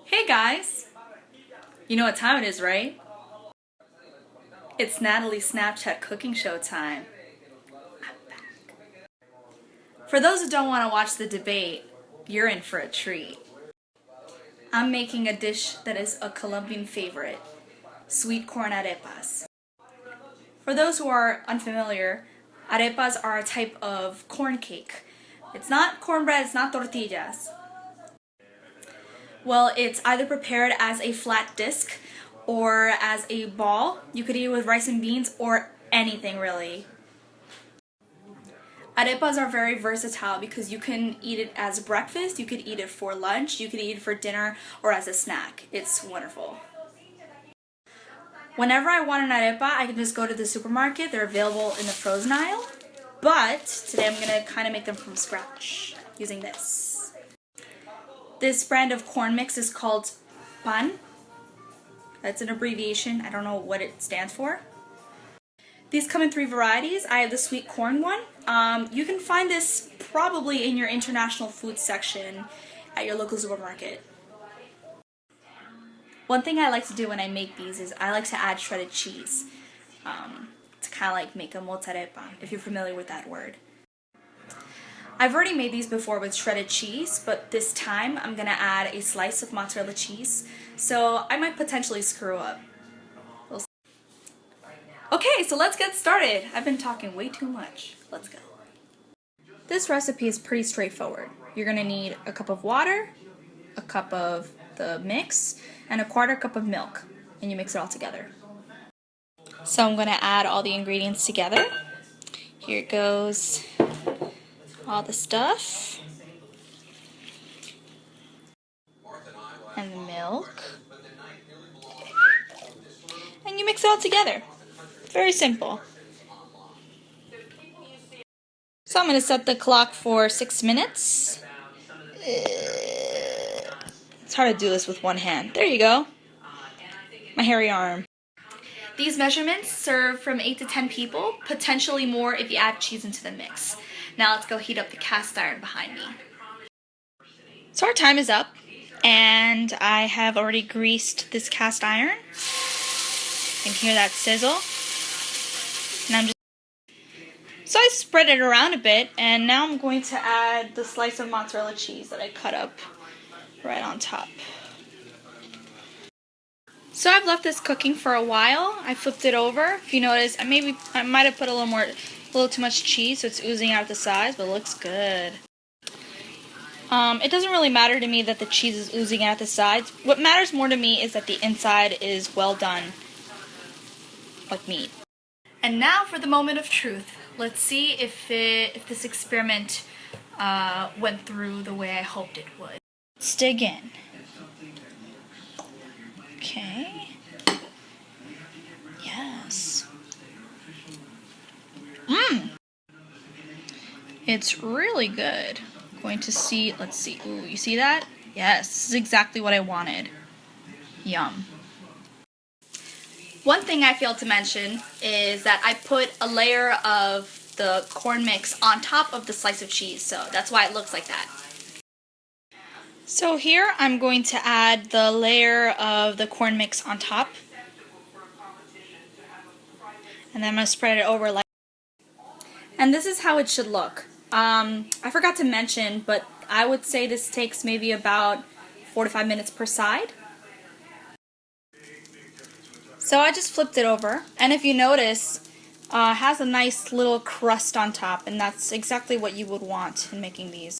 Hey guys! You know what time it is, right? It's Natalie's Snapchat cooking show time. I'm back. For those who don't want to watch the debate, you're in for a treat. I'm making a dish that is a Colombian favorite, sweet corn arepas. For those who are unfamiliar, arepas are a type of corn cake. It's not cornbread, it's not tortillas. Well, it's either prepared as a flat disc or as a ball. You could eat it with rice and beans or anything really. Arepas are very versatile because you can eat it as breakfast, you could eat it for lunch, you could eat it for dinner or as a snack. It's wonderful. Whenever I want an arepa, I can just go to the supermarket. They're available in the frozen aisle. But today I'm going to kind of make them from scratch using this. This brand of corn mix is called P.A.N. That's an abbreviation. I don't know what it stands for. These come in 3 varieties. I have the sweet corn one. You can find this probably in your international food section at your local supermarket. One thing I like to do when I make these is I like to add shredded cheese to kind of like make a Mozzarepa, if you're familiar with that word. I've already made these before with shredded cheese, but this time I'm going to add a slice of mozzarella cheese, so I might potentially screw up. We'll see. Okay, so let's get started. I've been talking way too much. Let's go. This recipe is pretty straightforward. You're going to need a cup of water, a cup of the mix, and a 1/4 cup of milk, and you mix it all together. So I'm going to add all the ingredients together. Here it goes. All the stuff and the milk, and you mix it all together. Very simple. So I'm going to set the clock for 6 minutes. It's hard to do this with one hand. There you go. My hairy arm. These measurements serve from 8 to 10 people, potentially more if you add cheese into the mix. Now let's go heat up the cast iron behind me. So our time is up, and I have already greased this cast iron. You can hear that sizzle. And So I spread it around a bit, and now I'm going to add the slice of mozzarella cheese that I cut up right on top. So I've left this cooking for a while. I flipped it over. If you notice, I might have put a little too much cheese, so it's oozing out the sides, but it looks good. It doesn't really matter to me that the cheese is oozing out the sides. What matters more to me is that the inside is well done, like meat. And now for the moment of truth. Let's see if this experiment went through the way I hoped it would. Let's dig in. Okay. Yes. It's really good. Going to see, let's see. Ooh, you see that? Yes, this is exactly what I wanted. Yum. One thing I failed to mention is that I put a layer of the corn mix on top of the slice of cheese, so that's why it looks like that. So here I'm going to add the layer of the corn mix on top. And then I'm going to spread it over like and this is how it should look. I forgot to mention, but I would say this takes maybe about 4 to 5 minutes per side. So I just flipped it over, and if you notice, it has a nice little crust on top, and that's exactly what you would want in making these.